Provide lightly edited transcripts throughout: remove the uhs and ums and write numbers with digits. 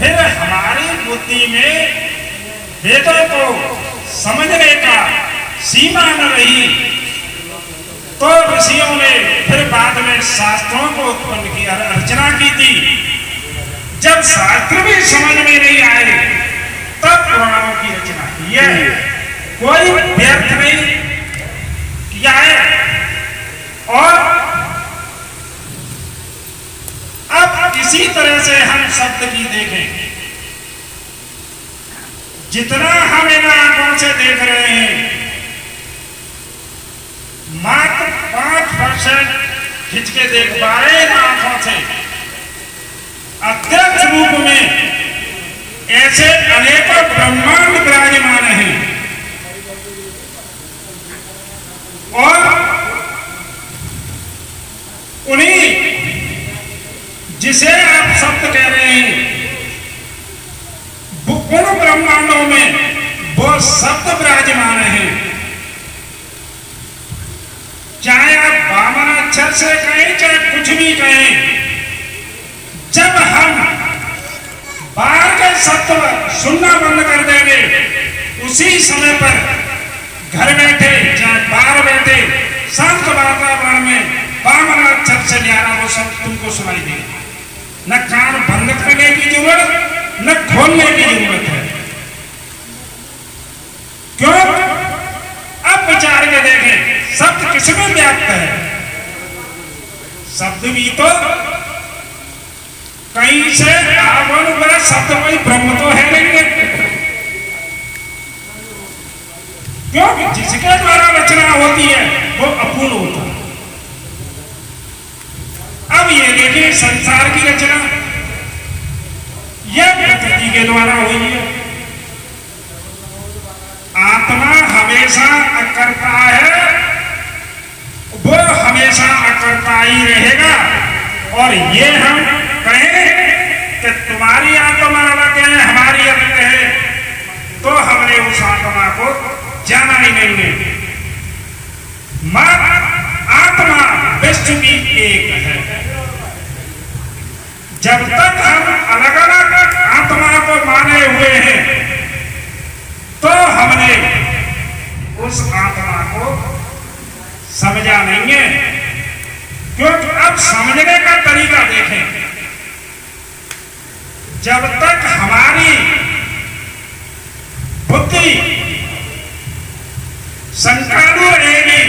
फिर हमारी बुद्धि में वेदों को समझने का सीमा न रही, तो ऋषियों ने फिर बाद में शास्त्रों को उत्पन्न किया, रचना की थी। जब शास्त्र भी समझ में नहीं आए तब पुराणों की रचना की है। कोई व्यर्थ नहीं किया है। और अब इसी तरह से हम शब्द की देखें, जितना हम इन आंखों से देख रहे हैं, मात्र 5% खिंच के देख पा रहे इन आंखों से। अत्यंत रूप में ऐसे अनेकों ब्रह्मांड विराजमान हैं और उन्हीं जिसे आप शब्द कह रहे हैं, उन ब्रह्मांडों में वो शब्द विराजमान हैं। चाहे आप वामन अक्षर से कहें, चाहे कुछ भी कहें, जब हम बाहर के शब्द सुनना बंद कर देंगे, उसी समय पर घर बैठे चाहे बाहर बैठे शांत वातावरण में वामन अक्षर से न्यारा वो शब्द तुमको सुनाई देगा। न कान बंद करने की जरूरत, न खोलने की जरूरत है। क्यों? अब विचार के देखें, शब्द किसमें व्याप्त है? शब्द भी तो कहीं से आगमन हुआ। शब्द कोई ब्रह्म तो है नहीं। क्योंकि जिसके द्वारा रचना होती है वो अपूर्ण होता है। अब ये देखिए, संसार की रचना यह प्रकृति के द्वारा हुई है। आत्मा हमेशा अकर्ता है, वो हमेशा अकर्ता ही रहेगा। और ये हम कहें कि तुम्हारी आत्मा अलग है, हमारी अलग है, तो हमने उस आत्मा को जाना ही नहीं है। आत्मा विश्व की एक है। जब तक हम अलग अलग आत्मा को माने हुए हैं, तो हमने उस आत्मा को समझा नहीं है। क्योंकि अब समझने का तरीका देखें, जब तक हमारी बुद्धि संकालु रहेगी,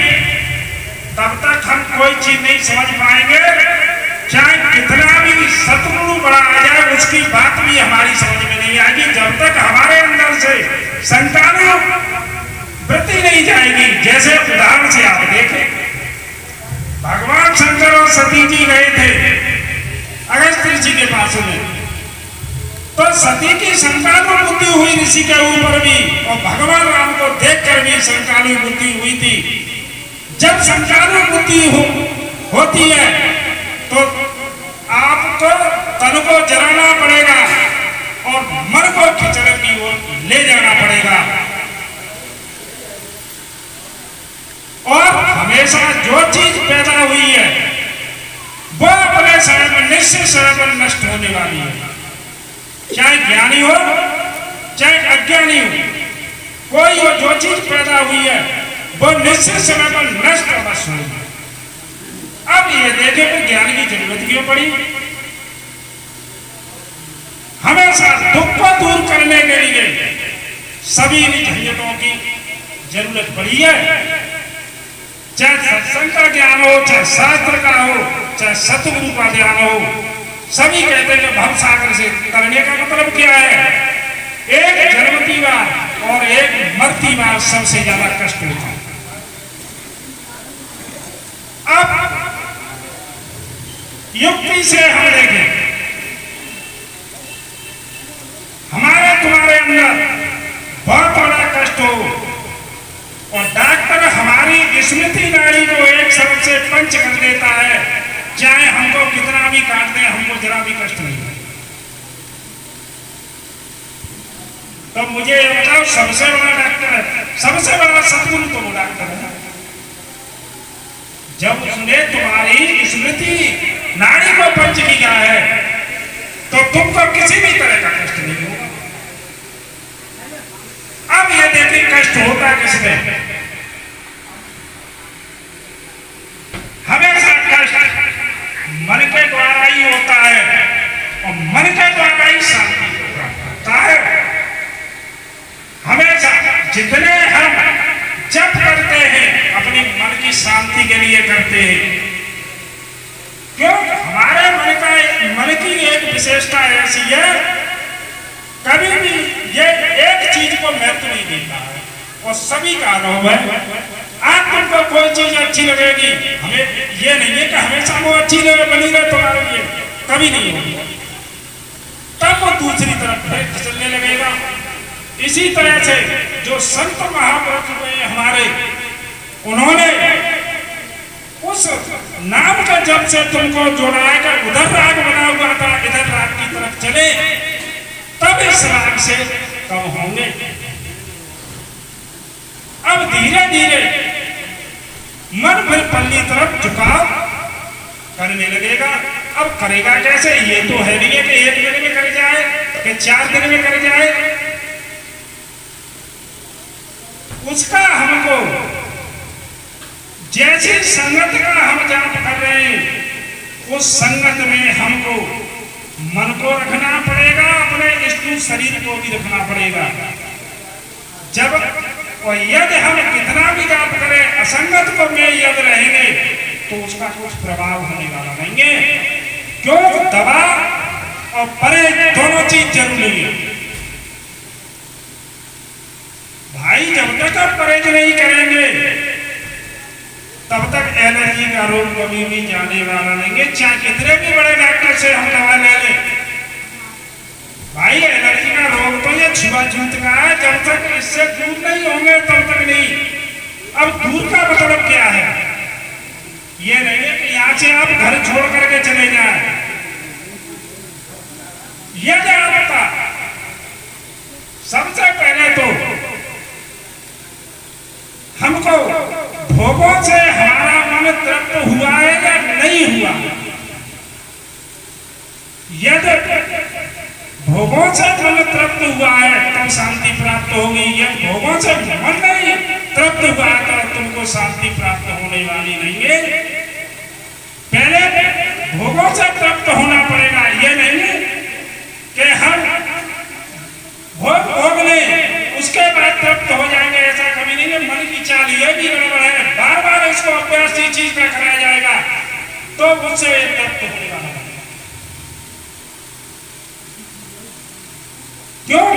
तब तक हम कोई चीज नहीं समझ पाएंगे। चाहे कितना भी सतगुरु बड़ा आ जाए, उसकी बात भी हमारी समझ में नहीं आएगी, जब तक हमारे अंदर से संकालु वृत्ति नहीं जाएगी। जैसे उदाहरण से आप देखें, भगवान शंकर और सती जी गए थे अगस्त ऋषि के पास में, तो सती की संकालु बुद्धि हुई ऋषि के ऊपर भी, और भगवान राम को देखकर भी संकालु बुद्धि हुई थी। जब संकालु बुद्धि होती है तो आपको तन को जलाना पड़ेगा और मन को खिचड़ की ओर ले जाना पड़ेगा। और हमेशा जो चीज पैदा हुई है वो अपने समय पर निश्चित समय पर नष्ट होने वाली है। चाहे ज्ञानी हो चाहे अज्ञानी हो, कोई हो, जो चीज पैदा हुई है वो निश्चित समय पर नष्ट अवश्य होगी। अब ये देखे कि ज्ञान की जरूरत क्यों पड़ी? हमेशा दुख को दूर करने के लिए सभी झंझटों की जरूरत पड़ी है। चाहे सत्संग का ज्ञान हो, चाहे शास्त्र का हो, चाहे सतगुरु का ज्ञान हो, सभी कहते हैं भव सागर से करने का मतलब क्या है? एक जन्मती बार और एक मरती बार सबसे ज्यादा कष्ट होता है। अब युक्ति से हम देखें, हमारे तुम्हारे अंदर बहुत बड़ा कष्ट हो और डॉक्टर हमारी स्मृति नाड़ी को एक शब्द से पंच कर देता है, चाहे हमको कितना भी काट दे, हमको जरा भी कष्ट नहीं है। तो मुझे ये बताओ, सबसे बड़ा डॉक्टर है, सबसे बड़ा सतगुरु तो वो डॉक्टर है। जब उसने तुम्हारी स्मृति नाड़ी को पंच किया है, तो तो तुमको किसी भी तरह का कष्ट नहीं होगा। अब ये देखिए कष्ट होता किसमें, हमेशा कष्ट मन के द्वारा ही होता है और मन के द्वारा ही शांति होता है। हमेशा जितने हम जप करते हैं अपने मन की शांति के लिए करते हैं, क्यों? हमारे मन की एक विशेषता ऐसी है, कभी भी ये एक चीज को महत्व नहीं देता है और सभी का अनुभव है। आज तुमको कोई चीज अच्छी लगेगी, हमें ये नहीं है कि हमेशा वो अच्छी लगे बनी रहे तुम्हारे लिए, कभी नहीं होगी। तब वो दूसरी तरफ फिर चलने लगेगा। इसी तरह से जो संत महापुरुष हुए हमारे, उन्होंने उस नाम का जब से तुमको जोड़ाएगा, उधर राग बना हुआ था, इधर राग की तरफ चले, तब इस राग से कम होंगे। अब धीरे धीरे मन फिर पल्ली तरफ झुकाव करने लगेगा। अब करेगा कैसे? ये तो है नहीं है कि एक दिन में कर जाए कि 4 दिन में कर जाए। उसका हमको जैसी संगत का हम जाप कर रहे हैं, उस संगत में हमको मन को रखना पड़ेगा, अपने स्थूल शरीर को भी रखना पड़ेगा। जब और यदि हम कितना भी जाप करें, असंगत को में यदि रहेंगे तो उसका कुछ प्रभाव होने वाला नहीं है। क्यों? दवा और परहेज दोनों चीज जरूरी है भाई। जब तक आप परहेज नहीं करेंगे तब तक एलर्जी का रोग कभी भी जाने वाला नहीं है, चाहे कितने भी बड़े डॉक्टर से हम दवा ले लें। भाई एलर्जी का रोग तो ये छुआछूत का है, जब तक इससे दूर नहीं होंगे तब तक नहीं। अब दूर का मतलब क्या है? ये नहीं है कि यहां से आप घर छोड़ करके चले जाएं। ये क्या पता, सबसे पहले तो हमको भोगों से हमारा मन तृप्त हुआ है या नहीं हुआ। यदि भोगों से मन तृप्त हुआ है तब शांति प्राप्त होगी। यदि भोगों से मन नहीं तृप्त हुआ है तो तुमको शांति प्राप्त होने वाली नहीं है। पहले भोगों से तृप्त होना पड़ेगा। ये नहीं कि हम भोग लें उसके बाद तृप्त हो जाएंगे, ऐसा कभी नहीं है। मन की चाल ये भी गड़बड़ है, बार बार इसको अभ्यास ही चीज का कराया जाएगा तो मुझसे तृप्त होने वाला है। क्यों?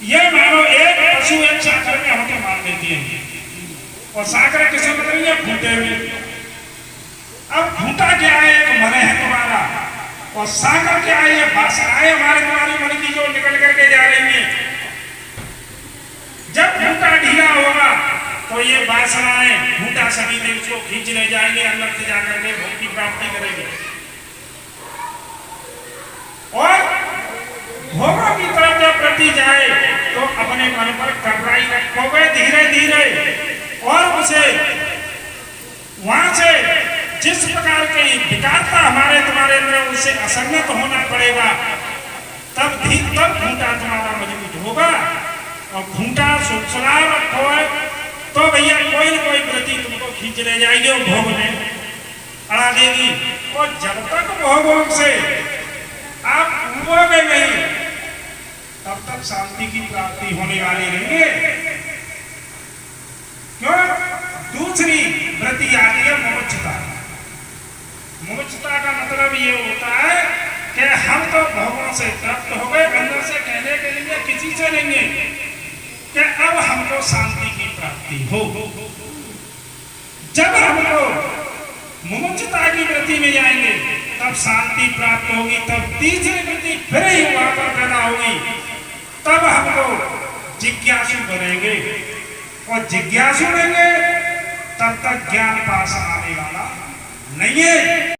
ये मानो एक पशु एक साकर में होकर मार देती है और साकर किसे मतलब ये घूटे में। अब घूटा क्या है? एक मन है तुम्हारा, और साकर क्या है? ये भाषाएं हमारे तुम्हारी मन की जो निकल करके जा रही है। जब घूटा ढीला होगा तो ये वासनाएं घूटा सभी में उसको खींचने जाएंगे, अंदर से जाकर के भोग की प्राप्ति करेंगे और भोगों की तरफ जब प्रति जाए तो अपने मन पर कबराई रखोगे धीरे धीरे, और उसे वहां से जिस प्रकार की विकारता हमारे तुम्हारे अंदर उससे असंगत होना पड़ेगा। तब घूंटा तुम्हारा मजबूत होगा। और घूंटा सुखसला रखो है तो भैया कोई न कोई वृत्ति तुमको खींच ले जाएगी और भोग में अड़ा देगी। और जब तक भोगों से आप उबोगे नहीं तब तक शांति की प्राप्ति होने वाली नहीं है। क्यों? दूसरी वृत्ति आती है मुमुक्षुता। मुमुक्षुता का मतलब ये होता है कि हम तो भोगों से तृप्त हो गए, अंदर से कहने के लिए किसी से नहीं है कि अब हमको शांति की प्राप्ति हो। जब हमको मुमुक्षुता की वृत्ति में जाएंगे तब शांति प्राप्त होगी। तब तीसरी वृत्ति फिर ही वहां पर पैदा होगी। तब हमको जिज्ञासु बनेंगे और जिज्ञासु रहेंगे तब तक ज्ञान पास आने वाला नहीं है।